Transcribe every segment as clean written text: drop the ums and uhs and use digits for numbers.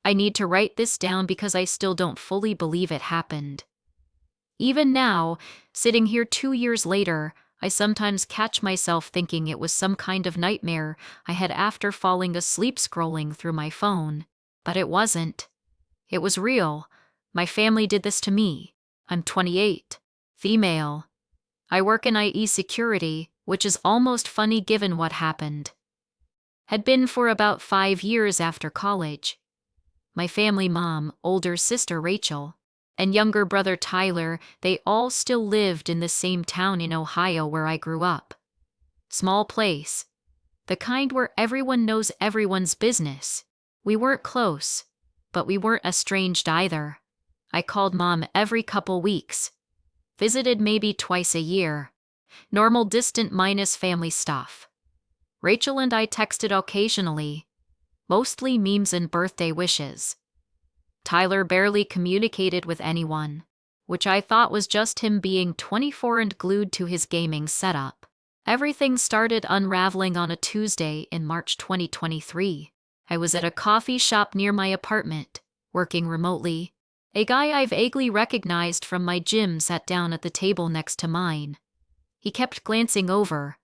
I need to write this down because I still don't fully believe it happened. Even now, sitting here 2 years later, I sometimes catch myself thinking it was some kind of nightmare I had after falling asleep scrolling through my phone. But it wasn't. It was real. My family did this to me. I'm 28, female. I work in IE security, which is almost funny given what happened. Had been for about 5 years after college. My family mom, older sister Rachel, and younger brother Tyler, they all still lived in the same town in Ohio where I grew up. Small place. The kind where everyone knows everyone's business. We weren't close, but we weren't estranged either. I called mom every couple weeks. Visited maybe twice a year. Normal distant minus family stuff. Rachel and I texted occasionally. Mostly memes and birthday wishes. Tyler barely communicated with anyone, which I thought was just him being 24 and glued to his gaming setup. Everything started unraveling on a Tuesday in March 2023. I was at a coffee shop near my apartment, working remotely. A guy I vaguely recognized from my gym sat down at the table next to mine. He kept glancing over.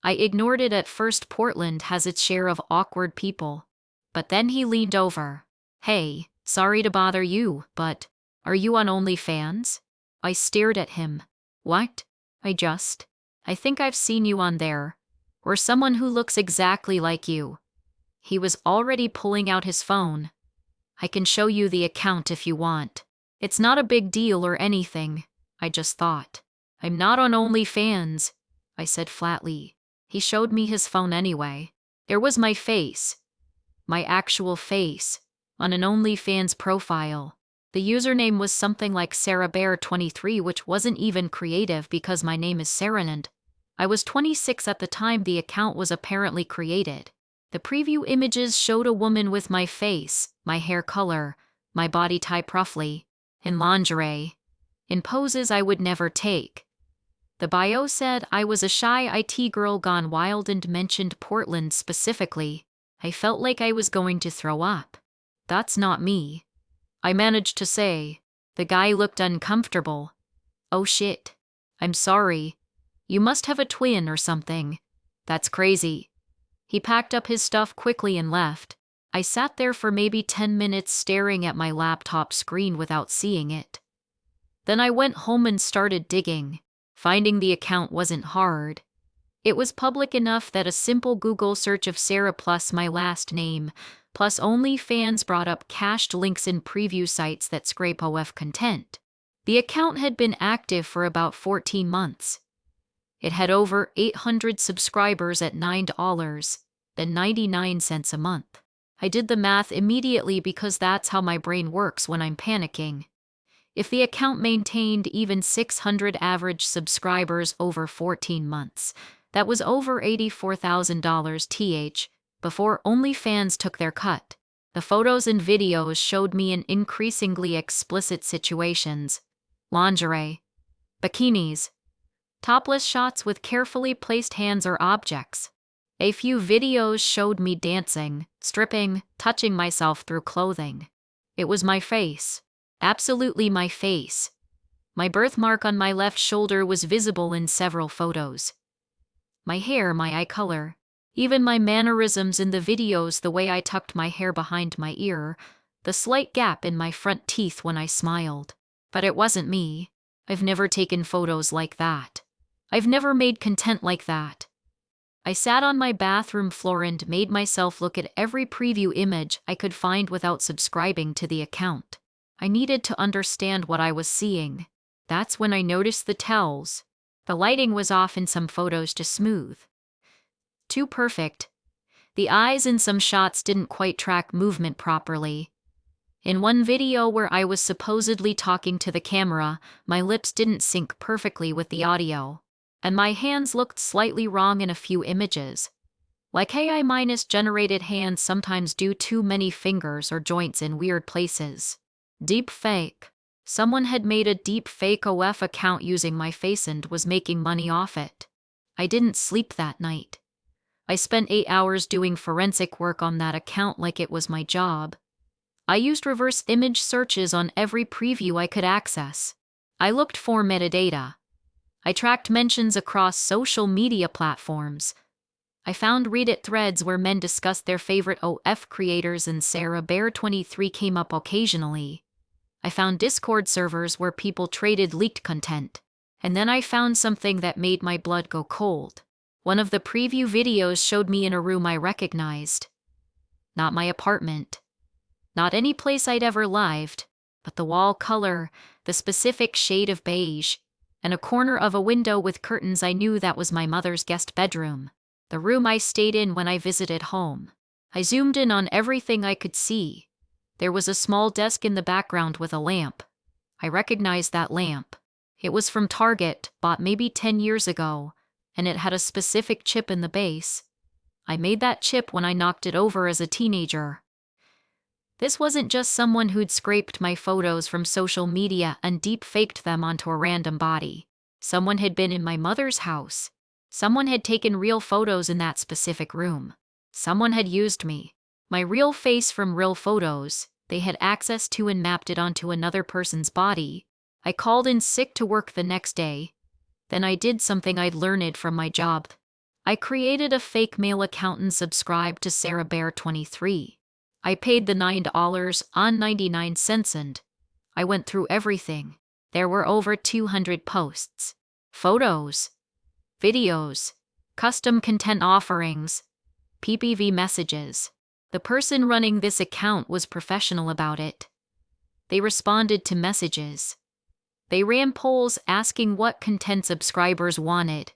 I ignored it at first. Portland has its share of awkward people. But then he leaned over. Hey, sorry to bother you, but are you on OnlyFans? I stared at him. What? I think I've seen you on there. Or someone who looks exactly like you. He was already pulling out his phone. I can show you the account if you want. It's not a big deal or anything, I just thought. I'm not on OnlyFans, I said flatly. He showed me his phone anyway. There was my face. My actual face. On an OnlyFans profile. The username was something like SarahBear23, which wasn't even creative because my name is Sarah and I was 26 at the time the account was apparently created. The preview images showed a woman with my face, my hair color, my body type roughly, in lingerie, in poses I would never take. The bio said I was a shy IT girl gone wild and mentioned Portland specifically. I felt like I was going to throw up. That's not me. I managed to say. The guy looked uncomfortable. Oh shit. I'm sorry. You must have a twin or something. That's crazy. He packed up his stuff quickly and left. I sat there for maybe 10 minutes staring at my laptop screen without seeing it. Then I went home and started digging. Finding the account wasn't hard. It was public enough that a simple Google search of Sarah plus my last name, plus OnlyFans brought up cached links in preview sites that scrape OF content. The account had been active for about 14 months. It had over 800 subscribers at $9.99 a month. I did the math immediately because that's how my brain works when I'm panicking. If the account maintained even 600 average subscribers over 14 months, that was over $84,000 before OnlyFans took their cut. The photos and videos showed me in increasingly explicit situations. Lingerie. Bikinis. Topless shots with carefully placed hands or objects. A few videos showed me dancing, stripping, touching myself through clothing. It was my face. Absolutely my face. My birthmark on my left shoulder was visible in several photos. My hair, my eye color, even my mannerisms in the videos, the way I tucked my hair behind my ear, the slight gap in my front teeth when I smiled. But it wasn't me. I've never taken photos like that. I've never made content like that. I sat on my bathroom floor and made myself look at every preview image I could find without subscribing to the account. I needed to understand what I was seeing. That's when I noticed the tells. The lighting was off in some photos, just smooth. Too perfect. The eyes in some shots didn't quite track movement properly. In one video where I was supposedly talking to the camera, my lips didn't sync perfectly with the audio, and my hands looked slightly wrong in a few images. Like AI-generated hands sometimes do too many fingers or joints in weird places. Deep fake. Someone had made a deep fake OF account using my face and was making money off it. I didn't sleep that night. I spent 8 hours doing forensic work on that account like it was my job. I used reverse image searches on every preview I could access. I looked for metadata. I tracked mentions across social media platforms. I found Reddit threads where men discussed their favorite OF creators and Sarah Bear 23 came up occasionally. I found Discord servers where people traded leaked content. And then I found something that made my blood go cold. One of the preview videos showed me in a room I recognized. Not my apartment. Not any place I'd ever lived, but the wall color, the specific shade of beige, and a corner of a window with curtains. I knew that was my mother's guest bedroom, the room I stayed in when I visited home. I zoomed in on everything I could see. There was a small desk in the background with a lamp. I recognized that lamp. It was from Target, bought maybe 10 years ago, and it had a specific chip in the base. I made that chip when I knocked it over as a teenager. This wasn't just someone who'd scraped my photos from social media and deep-faked them onto a random body. Someone had been in my mother's house. Someone had taken real photos in that specific room. Someone had used me, my real face from real photos they had access to, and mapped it onto another person's body. I called in sick to work the next day. Then I did something I'd learned from my job. I created a fake mail account and subscribed to Sarah Bear 23. I paid the $9.99 and I went through everything. There were over 200 posts, photos, videos, custom content offerings, PPV messages. The person running this account was professional about it. They responded to messages. They ran polls asking what content subscribers wanted.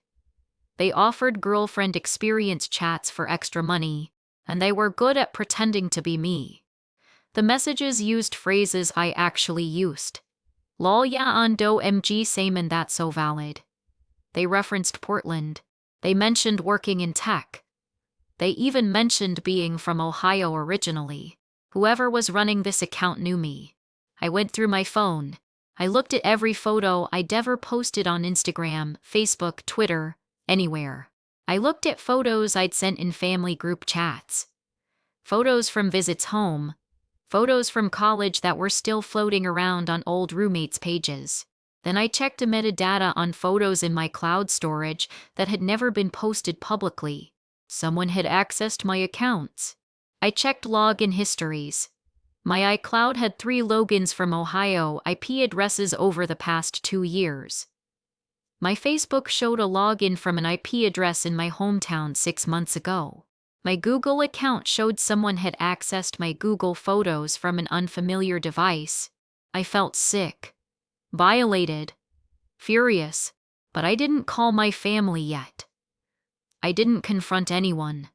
They offered girlfriend experience chats for extra money, and they were good at pretending to be me. The messages used phrases I actually used. Lol ya ando mg same and that's so valid. They referenced Portland. They mentioned working in tech. They even mentioned being from Ohio originally. Whoever was running this account knew me. I went through my phone. I looked at every photo I'd ever posted on Instagram, Facebook, Twitter, anywhere. I looked at photos I'd sent in family group chats. Photos from visits home. Photos from college that were still floating around on old roommates' pages. Then I checked the metadata on photos in my cloud storage that had never been posted publicly. Someone had accessed my accounts. I checked login histories. My iCloud had 3 logins from Ohio IP addresses over the past 2 years. My Facebook showed a login from an IP address in my hometown 6 months ago. My Google account showed someone had accessed my Google Photos from an unfamiliar device. I felt sick, violated, furious, but I didn't call my family yet. I didn't confront anyone.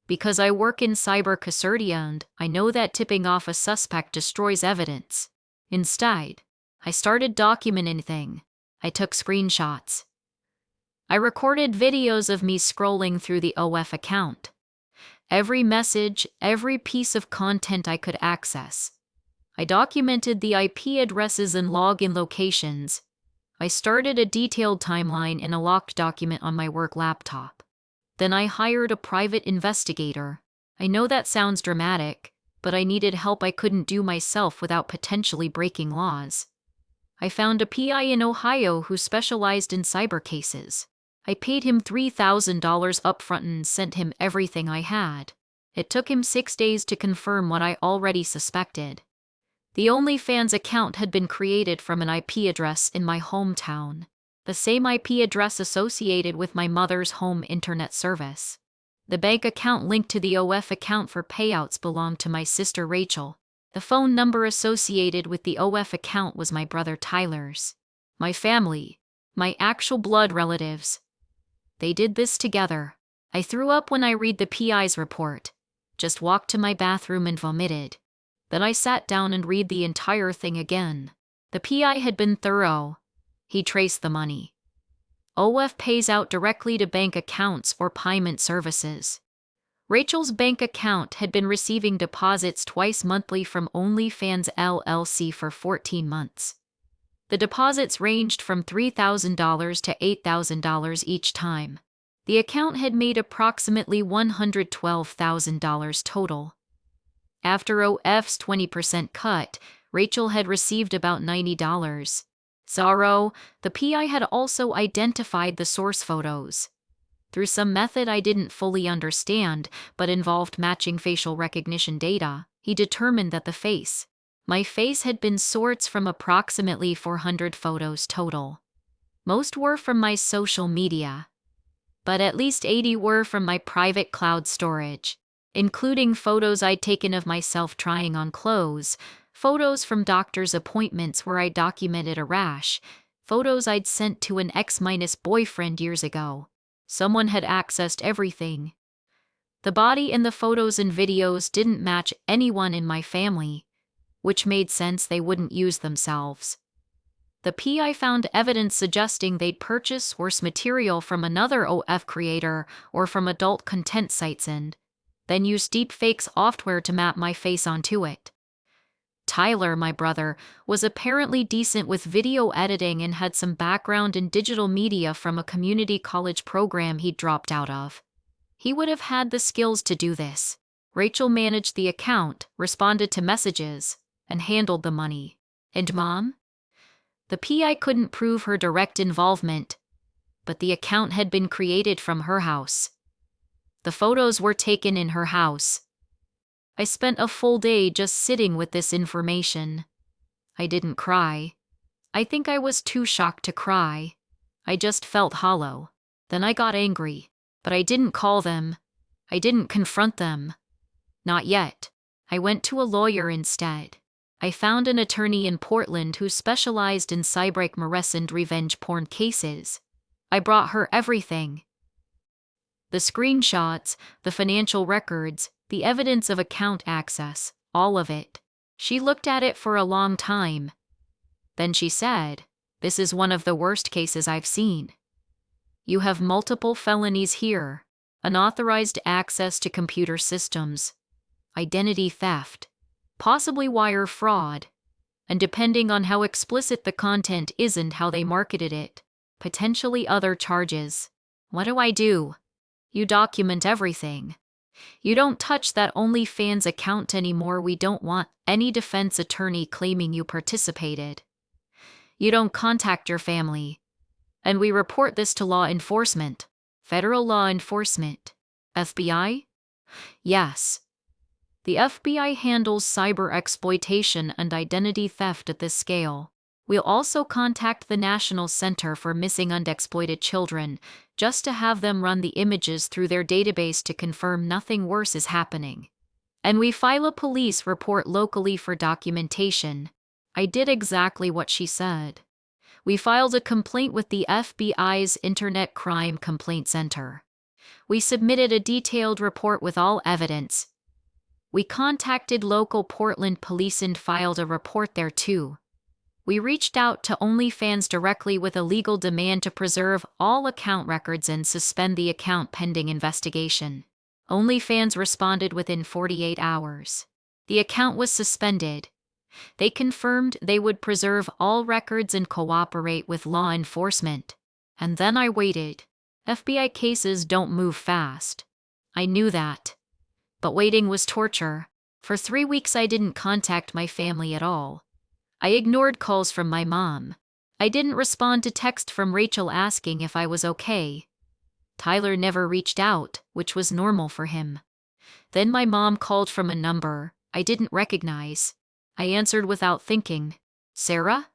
Because I work in cybercustody and I know that tipping off a suspect destroys evidence. Instead, I started documenting things. I took screenshots. I recorded videos of me scrolling through the OF account. Every message, every piece of content I could access. I documented the IP addresses and login locations. I started a detailed timeline in a locked document on my work laptop. Then I hired a private investigator. I know that sounds dramatic, but I needed help I couldn't do myself without potentially breaking laws. I found a PI in Ohio who specialized in cyber cases. I paid him $3,000 upfront and sent him everything I had. It took him 6 days to confirm what I already suspected. The OnlyFans account had been created from an IP address in my hometown. The same IP address associated with my mother's home internet service. The bank account linked to the OF account for payouts belonged to my sister Rachel. The phone number associated with the OF account was my brother Tyler's. My family, my actual blood relatives. They did this together. I threw up when I read the PI's report. Just walked to my bathroom and vomited. Then I sat down and read the entire thing again. The PI had been thorough. He traced the money. OF pays out directly to bank accounts or payment services. Rachel's bank account had been receiving deposits twice monthly from OnlyFans LLC for 14 months. The deposits ranged from $3,000 to $8,000 each time. The account had made approximately $112,000 total. After OF's 20% cut, Rachel had received about $90. Sorrow, the PI had also identified the source photos. Through some method I didn't fully understand, but involved matching facial recognition data, he determined that my face had been sourced from approximately 400 photos total. Most were from my social media, but at least 80 were from my private cloud storage, including photos I'd taken of myself trying on clothes, photos from doctor's appointments where I documented a rash, photos I'd sent to an ex-boyfriend years ago. Someone had accessed everything. The body in the photos and videos didn't match anyone in my family, which made sense they wouldn't use themselves. The PI found evidence suggesting they'd purchased source material from another OF creator or from adult content sites and then used deepfake software to map my face onto it. Tyler, my brother, was apparently decent with video editing and had some background in digital media from a community college program he'd dropped out of. He would have had the skills to do this. Rachel managed the account, responded to messages, and handled the money. And Mom? The PI couldn't prove her direct involvement, but the account had been created from her house. The photos were taken in her house. I spent a full day just sitting with this information. I didn't cry. I think I was too shocked to cry. I just felt hollow. Then I got angry, but I didn't call them. I didn't confront them. Not yet. I went to a lawyer instead. I found an attorney in Portland who specialized in cyber revenge porn cases. I brought her everything. The screenshots, the financial records, the evidence of account access, all of it. She looked at it for a long time. Then she said, "This is one of the worst cases I've seen. You have multiple felonies here, unauthorized access to computer systems, identity theft, possibly wire fraud, and depending on how explicit the content is and how they marketed it, potentially other charges. What do I do? You document everything. You don't touch that OnlyFans account anymore. We don't want any defense attorney claiming you participated. You don't contact your family. And we report this to law enforcement. Federal law enforcement. FBI? Yes. The FBI handles cyber exploitation and identity theft at this scale. We'll also contact the National Center for Missing and Exploited Children just to have them run the images through their database to confirm nothing worse is happening. And we file a police report locally for documentation." I did exactly what she said. We filed a complaint with the FBI's Internet Crime Complaint Center. We submitted a detailed report with all evidence. We contacted local Portland police and filed a report there too. We reached out to OnlyFans directly with a legal demand to preserve all account records and suspend the account pending investigation. OnlyFans responded within 48 hours. The account was suspended. They confirmed they would preserve all records and cooperate with law enforcement. And then I waited. FBI cases don't move fast. I knew that. But waiting was torture. For 3 weeks I didn't contact my family at all. I ignored calls from my mom. I didn't respond to text from Rachel asking if I was okay. Tyler never reached out, which was normal for him. Then my mom called from a number I didn't recognize. I answered without thinking. "Sarah?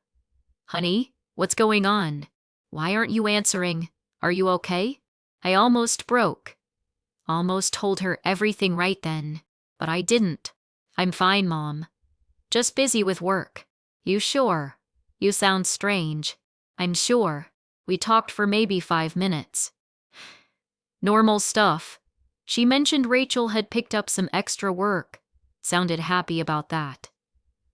Honey, what's going on? Why aren't you answering? Are you okay?" I almost broke. Almost told her everything right then, but I didn't. "I'm fine, Mom. Just busy with work." "You sure? You sound strange." "I'm sure. We talked for maybe 5 minutes. Normal stuff." She mentioned Rachel had picked up some extra work. Sounded happy about that.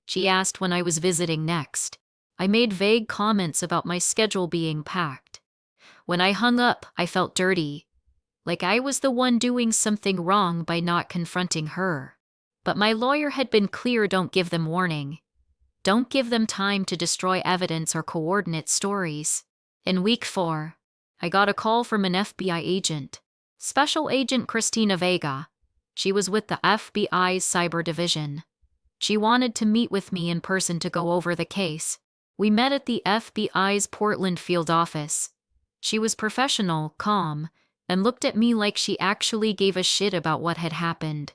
She asked when I was visiting next. I made vague comments about my schedule being packed. When I hung up, I felt dirty. Like I was the one doing something wrong by not confronting her. But my lawyer had been clear: don't give them warning. Don't give them time to destroy evidence or coordinate stories. In week 4, I got a call from an FBI agent, Special Agent Christina Vega. She was with the FBI's cyber division. She wanted to meet with me in person to go over the case. We met at the FBI's Portland field office. She was professional, calm, and looked at me like she actually gave a shit about what had happened,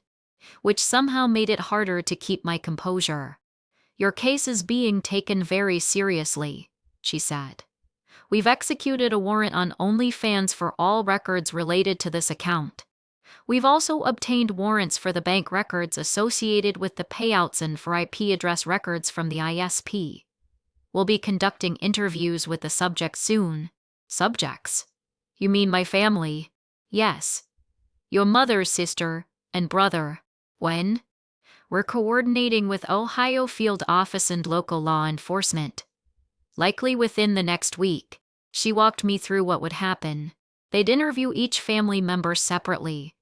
which somehow made it harder to keep my composure. "Your case is being taken very seriously," she said. "We've executed a warrant on OnlyFans for all records related to this account. We've also obtained warrants for the bank records associated with the payouts and for IP address records from the ISP. We'll be conducting interviews with the subjects soon." "Subjects? You mean my family?" "Yes. Your mother, sister, and brother." "When?" "We're coordinating with Ohio field office and local law enforcement. Likely within the next week." She walked me through what would happen. They'd interview each family member separately.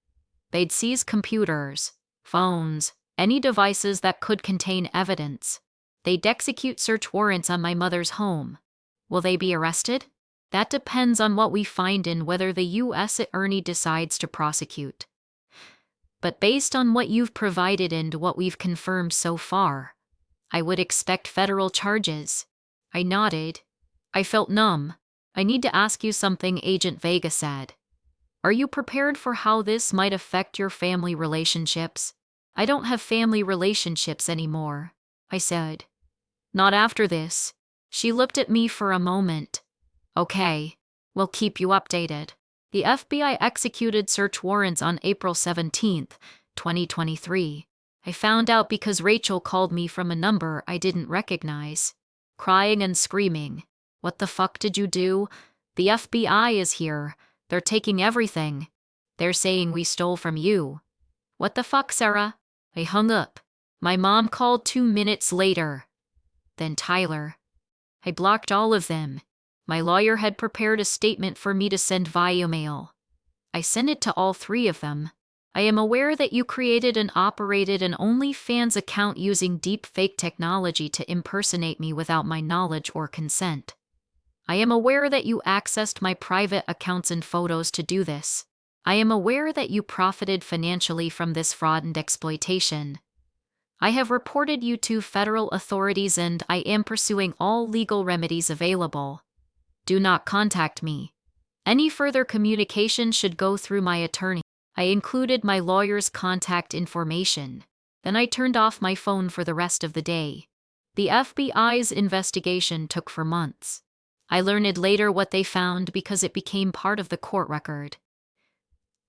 They'd seize computers, phones, any devices that could contain evidence. They'd execute search warrants on my mother's home. Will they be arrested? That depends on what we find and whether the U.S. Attorney decides to prosecute. But based on what you've provided and what we've confirmed so far, I would expect federal charges. I nodded. I felt numb. "I need to ask you something," Agent Vega said. "Are you prepared for how this might affect your family relationships?" "I don't have family relationships anymore," I said. "Not after this." She looked at me for a moment. "Okay, we'll keep you updated." The FBI executed search warrants on April 17, 2023. I found out because Rachel called me from a number I didn't recognize, crying and screaming. "What the fuck did you do? The FBI is here. They're taking everything. They're saying we stole from you." "What the fuck, Sarah?" I hung up. My mom called 2 minutes later. Then Tyler. I blocked all of them. My lawyer had prepared a statement for me to send via mail. I sent it to all 3 of them. "I am aware that you created and operated an OnlyFans account using deepfake technology to impersonate me without my knowledge or consent. I am aware that you accessed my private accounts and photos to do this. I am aware that you profited financially from this fraud and exploitation. I have reported you to federal authorities and I am pursuing all legal remedies available. Do not contact me. Any further communication should go through my attorney." I included my lawyer's contact information. Then I turned off my phone for the rest of the day. The FBI's investigation took for months. I learned later what they found because it became part of the court record.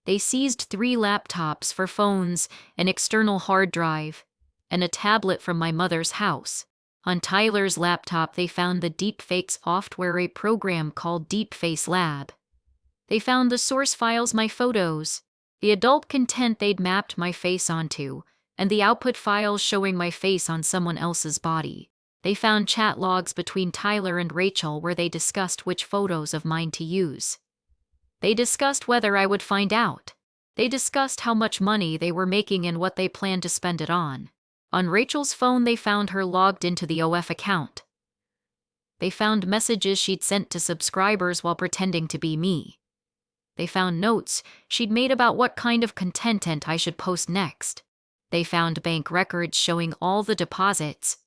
They seized 3 laptops for phones, an external hard drive, and a tablet from my mother's house. On Tyler's laptop, they found the deepfake software, a program called Deepface Lab. They found the source files, my photos, the adult content they'd mapped my face onto, and the output files showing my face on someone else's body. They found chat logs between Tyler and Rachel where they discussed which photos of mine to use. They discussed whether I would find out. They discussed how much money they were making and what they planned to spend it on. On Rachel's phone, they found her logged into the OF account. They found messages she'd sent to subscribers while pretending to be me. They found notes she'd made about what kind of content I should post next. They found bank records showing all the deposits.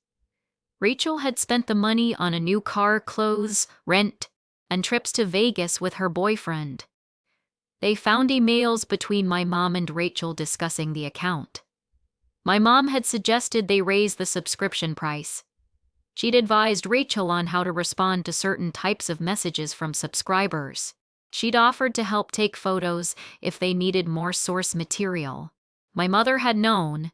Rachel had spent the money on a new car, clothes, rent, and trips to Vegas with her boyfriend. They found emails between my mom and Rachel discussing the account. My mom had suggested they raise the subscription price. She'd advised Rachel on how to respond to certain types of messages from subscribers. She'd offered to help take photos if they needed more source material. My mother had known.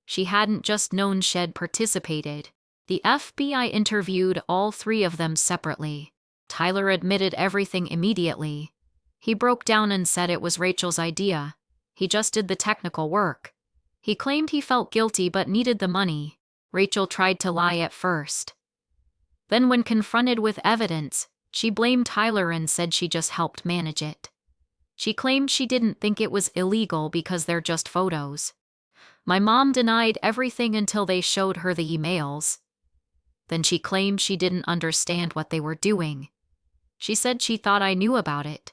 She hadn't just known she'd participated. The FBI interviewed all 3 of them separately. Tyler admitted everything immediately. He broke down and said it was Rachel's idea. He just did the technical work. He claimed he felt guilty but needed the money. Rachel tried to lie at first. Then when confronted with evidence, she blamed Tyler and said she just helped manage it. She claimed she didn't think it was illegal because they're just photos. My mom denied everything until they showed her the emails. Then she claimed she didn't understand what they were doing. She said she thought I knew about it.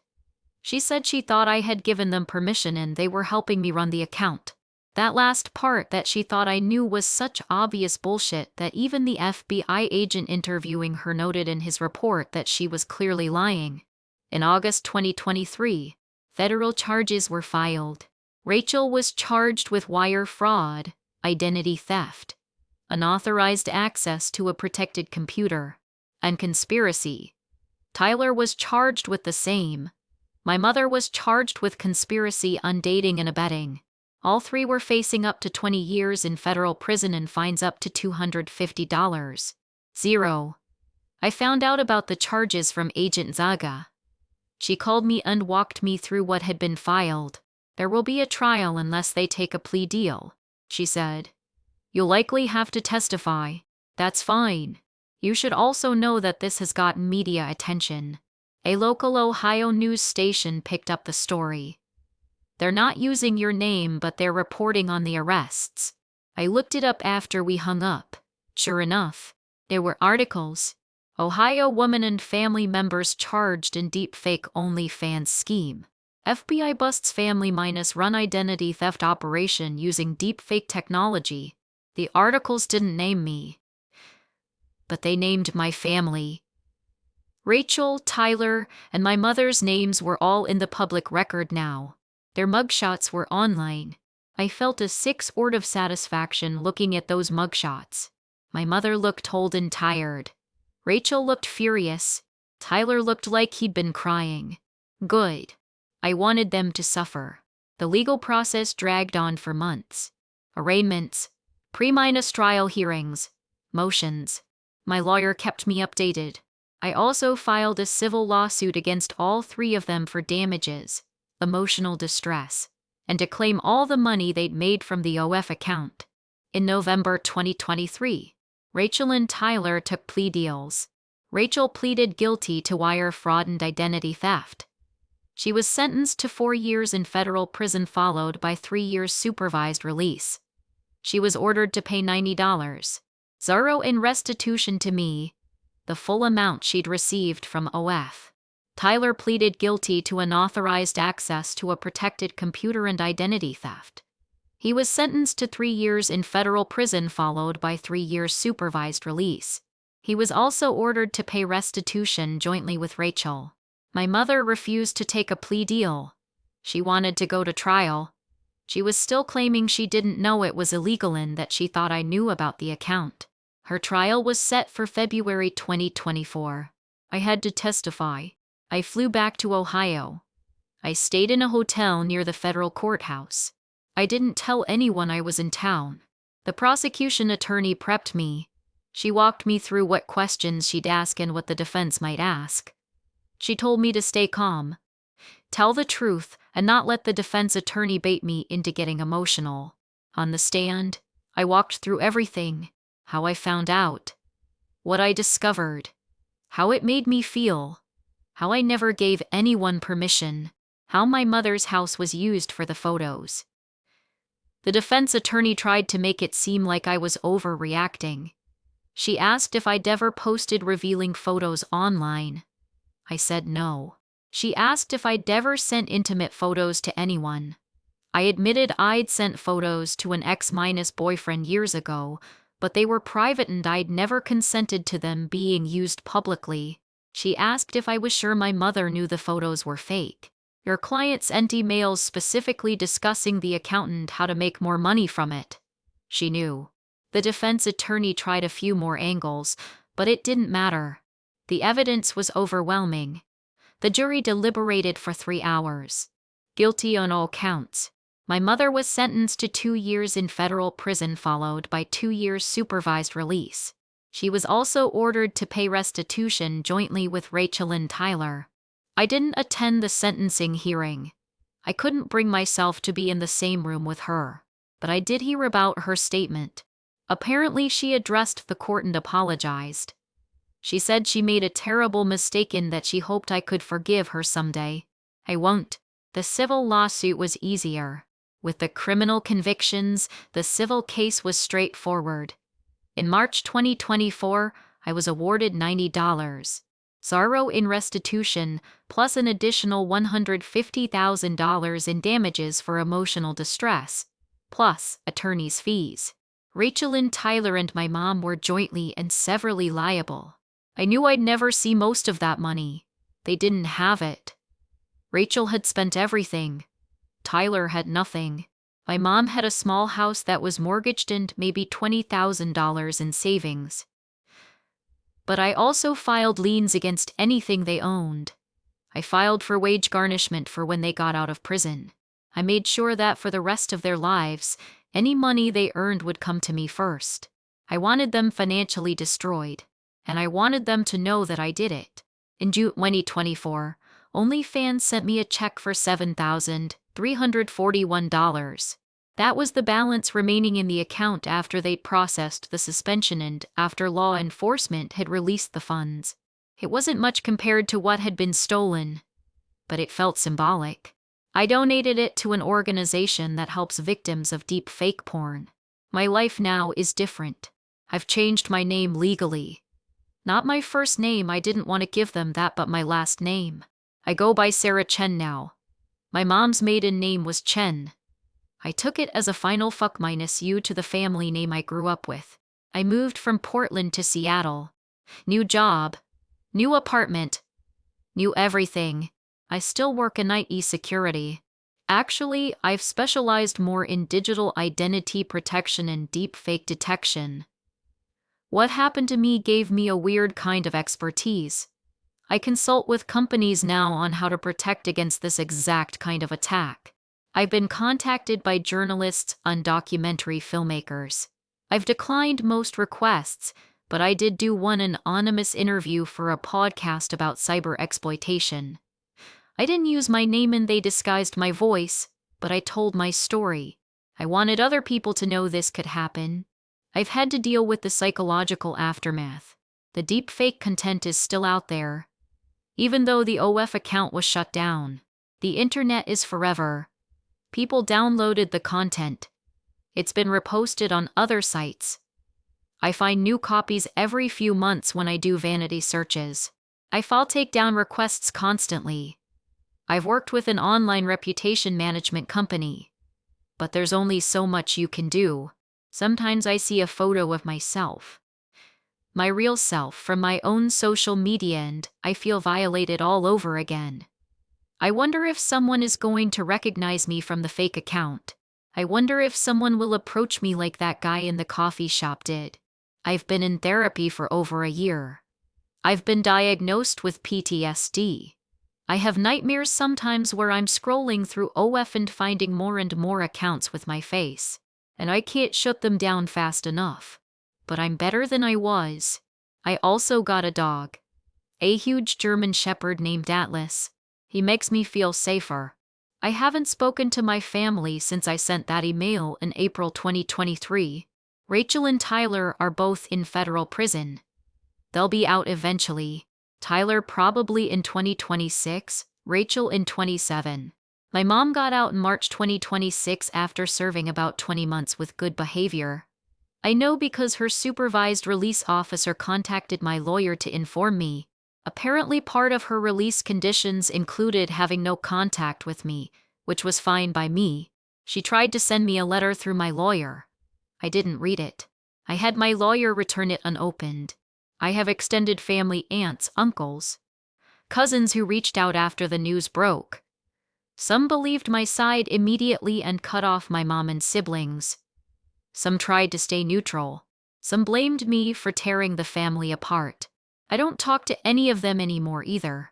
She said she thought I had given them permission and they were helping me run the account. That last part that she thought I knew was such obvious bullshit that even the FBI agent interviewing her noted in his report that she was clearly lying. In August 2023, federal charges were filed. Rachel was charged with wire fraud, identity theft, unauthorized access to a protected computer, and conspiracy. Tyler was charged with the same. My mother was charged with conspiracy on aiding and abetting. All three were facing up to 20 years in federal prison and fines up to $250. 0. I found out about the charges from Agent Zaga. She called me and walked me through what had been filed. There will be a trial unless they take a plea deal, she said. You'll likely have to testify. That's fine. You should also know that this has gotten media attention. A local Ohio news station picked up the story. They're not using your name, but they're reporting on the arrests. I looked it up after we hung up. Sure enough, there were articles. Ohio woman and family members charged in deepfake OnlyFans scheme. FBI busts family minus run identity theft operation using deepfake technology. The articles didn't name me, but they named my family. Rachel, Tyler, and my mother's names were all in the public record now. Their mugshots were online. I felt a sick sort of satisfaction looking at those mugshots. My mother looked old and tired. Rachel looked furious. Tyler looked like he'd been crying. Good. I wanted them to suffer. The legal process dragged on for months. Arraignments, pre-minus trial hearings, motions. My lawyer kept me updated. I also filed a civil lawsuit against all three of them for damages, emotional distress, and to claim all the money they'd made from the OF account. In November 2023, Rachel and Tyler took plea deals. Rachel pleaded guilty to wire fraud and identity theft. She was sentenced to 4 years in federal prison followed by 3 years supervised release. She was ordered to pay $90, 0 in restitution to me, the full amount she'd received from OF. Tyler pleaded guilty to unauthorized access to a protected computer and identity theft. He was sentenced to 3 years in federal prison followed by 3 years supervised release. He was also ordered to pay restitution jointly with Rachel. My mother refused to take a plea deal. She wanted to go to trial. She was still claiming she didn't know it was illegal and that she thought I knew about the account. Her trial was set for February 2024. I had to testify. I flew back to Ohio. I stayed in a hotel near the federal courthouse. I didn't tell anyone I was in town. The prosecution attorney prepped me. She walked me through what questions she'd ask and what the defense might ask. She told me to stay calm, tell the truth, and not let the defense attorney bait me into getting emotional. On the stand, I walked through everything, how I found out, what I discovered, how it made me feel, how I never gave anyone permission, how my mother's house was used for the photos. The defense attorney tried to make it seem like I was overreacting. She asked if I'd ever posted revealing photos online. I said no. She asked if I'd ever sent intimate photos to anyone. I admitted I'd sent photos to an ex-boyfriend years ago, but they were private and I'd never consented to them being used publicly. She asked if I was sure my mother knew the photos were fake. Your client sent emails specifically discussing the accountant how to make more money from it. She knew. The defense attorney tried a few more angles, but it didn't matter. The evidence was overwhelming. The jury deliberated for 3 hours. Guilty on all counts. My mother was sentenced to 2 years in federal prison followed by 2 years supervised release. She was also ordered to pay restitution jointly with Rachel and Tyler. I didn't attend the sentencing hearing. I couldn't bring myself to be in the same room with her, but I did hear about her statement. Apparently she addressed the court and apologized. She said she made a terrible mistake and that she hoped I could forgive her someday. I won't. The civil lawsuit was easier. With the criminal convictions, the civil case was straightforward. In March 2024, I was awarded $90, 0 in restitution, plus an additional $150,000 in damages for emotional distress. plus attorney's fees. Rachel and Tyler and my mom were jointly and severally liable. I knew I'd never see most of that money. They didn't have it. Rachel had spent everything. Tyler had nothing. My mom had a small house that was mortgaged and maybe $20,000 in savings. But I also filed liens against anything they owned. I filed for wage garnishment for when they got out of prison. I made sure that for the rest of their lives, any money they earned would come to me first. I wanted them financially destroyed, and I wanted them to know that I did it. In June 2024, OnlyFans sent me a check for $7,341. That was the balance remaining in the account after they'd processed the suspension and after law enforcement had released the funds. It wasn't much compared to what had been stolen, but it felt symbolic. I donated it to an organization that helps victims of deep fake porn. My life now is different. I've changed my name legally. Not my first name, I didn't want to give them that, but my last name. I go by Sarah Chen now. My mom's maiden name was Chen. I took it as a final fuck minus you to the family name I grew up with. I moved from Portland to Seattle. New job. New apartment. New everything. I still work in IT security. Actually, I've specialized more in digital identity protection and deep fake detection. What happened to me gave me a weird kind of expertise. I consult with companies now on how to protect against this exact kind of attack. I've been contacted by journalists and documentary filmmakers. I've declined most requests, but I did do one anonymous interview for a podcast about cyber exploitation. I didn't use my name and they disguised my voice, but I told my story. I wanted other people to know this could happen. I've had to deal with the psychological aftermath. The deep fake content is still out there. Even though the OF account was shut down, the internet is forever. People downloaded the content. It's been reposted on other sites. I find new copies every few months when I do vanity searches. I file takedown requests constantly. I've worked with an online reputation management company. But there's only so much you can do. Sometimes I see a photo of myself, my real self, from my own social media, and I feel violated all over again. I wonder if someone is going to recognize me from the fake account. I wonder if someone will approach me like that guy in the coffee shop did. I've been in therapy for over a year. I've been diagnosed with PTSD. I have nightmares sometimes where I'm scrolling through OF and finding more and more accounts with my face, and I can't shut them down fast enough. But I'm better than I was. I also got a dog. A huge German Shepherd named Atlas. He makes me feel safer. I haven't spoken to my family since I sent that email in April 2023. Rachel and Tyler are both in federal prison. They'll be out eventually. Tyler probably in 2026, Rachel in 27. My mom got out in March 2026 after serving about 20 months with good behavior. I know because her supervised release officer contacted my lawyer to inform me. Apparently part of her release conditions included having no contact with me, which was fine by me. She tried to send me a letter through my lawyer. I didn't read it. I had my lawyer return it unopened. I have extended family, aunts, uncles, cousins who reached out after the news broke. Some believed my side immediately and cut off my mom and siblings. Some tried to stay neutral. Some blamed me for tearing the family apart. I don't talk to any of them anymore either.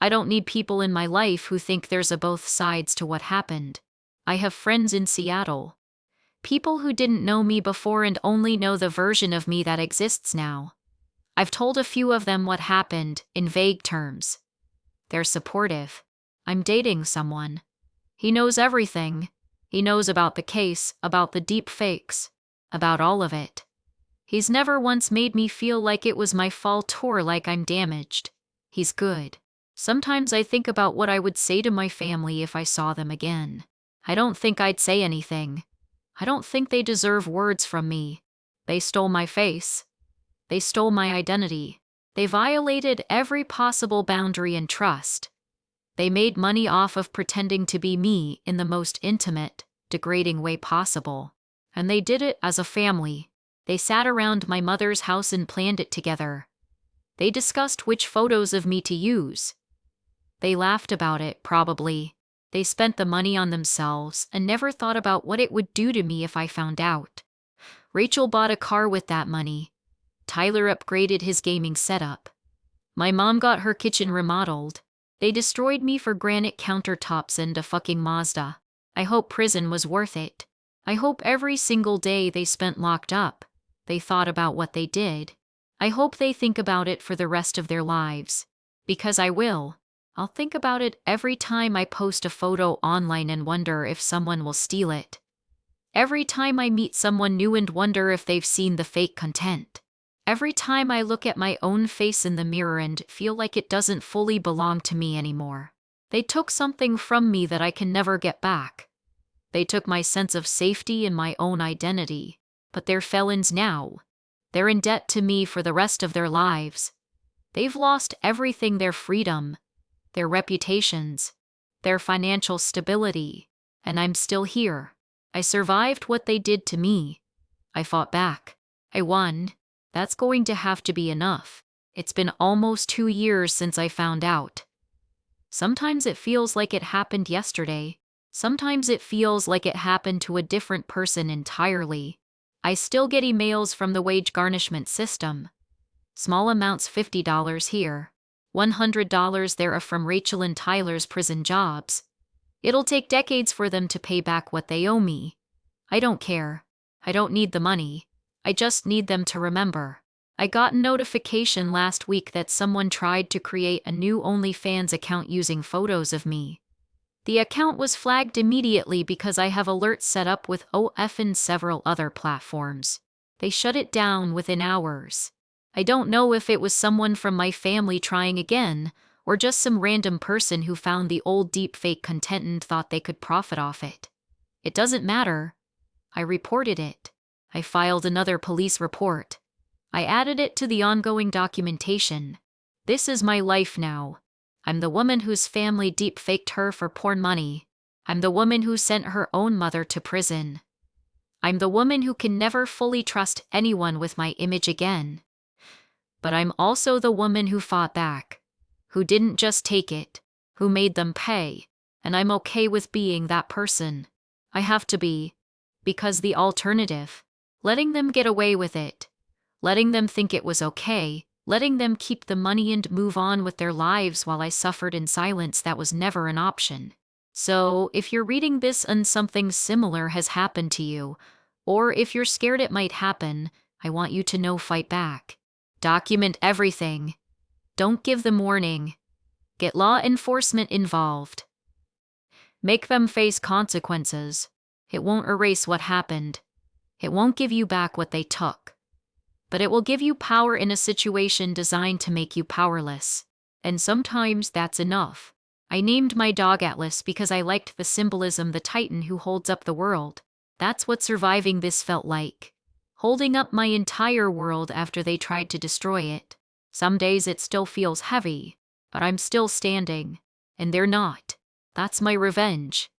I don't need people in my life who think there's a both sides to what happened. I have friends in Seattle. People who didn't know me before and only know the version of me that exists now. I've told a few of them what happened, in vague terms. They're supportive. I'm dating someone. He knows everything. He knows about the case, about the deep fakes, about all of it. He's never once made me feel like it was my fault or like I'm damaged. He's good. Sometimes I think about what I would say to my family if I saw them again. I don't think I'd say anything. I don't think they deserve words from me. They stole my face. They stole my identity. They violated every possible boundary and trust. They made money off of pretending to be me in the most intimate, degrading way possible. And they did it as a family. They sat around my mother's house and planned it together. They discussed which photos of me to use. They laughed about it, probably. They spent the money on themselves and never thought about what it would do to me if I found out. Rachel bought a car with that money. Tyler upgraded his gaming setup. My mom got her kitchen remodeled. They destroyed me for granite countertops and a fucking Mazda. I hope prison was worth it. I hope every single day they spent locked up, they thought about what they did. I hope they think about it for the rest of their lives. Because I will. I'll think about it every time I post a photo online and wonder if someone will steal it. Every time I meet someone new and wonder if they've seen the fake content. Every time I look at my own face in the mirror and feel like it doesn't fully belong to me anymore. They took something from me that I can never get back. They took my sense of safety and my own identity, but they're felons now. They're in debt to me for the rest of their lives. They've lost everything: their freedom, their reputations, their financial stability, and I'm still here. I survived what they did to me. I fought back. I won. That's going to have to be enough. It's been almost 2 years since I found out. Sometimes it feels like it happened yesterday. Sometimes it feels like it happened to a different person entirely. I still get emails from the wage garnishment system. Small amounts, $50 here, $100 there, are from Rachel and Tyler's prison jobs. It'll take decades for them to pay back what they owe me. I don't care. I don't need the money. I just need them to remember. I got a notification last week that someone tried to create a new OnlyFans account using photos of me. The account was flagged immediately because I have alerts set up with OF and several other platforms. They shut it down within hours. I don't know if it was someone from my family trying again, or just some random person who found the old deepfake content and thought they could profit off it. It doesn't matter. I reported it. I filed another police report. I added it to the ongoing documentation. This is my life now. I'm the woman whose family deepfaked her for porn money. I'm the woman who sent her own mother to prison. I'm the woman who can never fully trust anyone with my image again. But I'm also the woman who fought back, who didn't just take it, who made them pay, and I'm okay with being that person. I have to be, because the alternative, letting them get away with it, letting them think it was okay, letting them keep the money and move on with their lives while I suffered in silence, that was never an option. So, if you're reading this and something similar has happened to you, or if you're scared it might happen, I want you to know: fight back. Document everything. Don't give them warning. Get law enforcement involved. Make them face consequences. It won't erase what happened. It won't give you back what they took. But it will give you power in a situation designed to make you powerless. And sometimes that's enough. I named my dog Atlas because I liked the symbolism: the titan who holds up the world. That's what surviving this felt like. Holding up my entire world after they tried to destroy it. Some days it still feels heavy, but I'm still standing. And they're not. That's my revenge.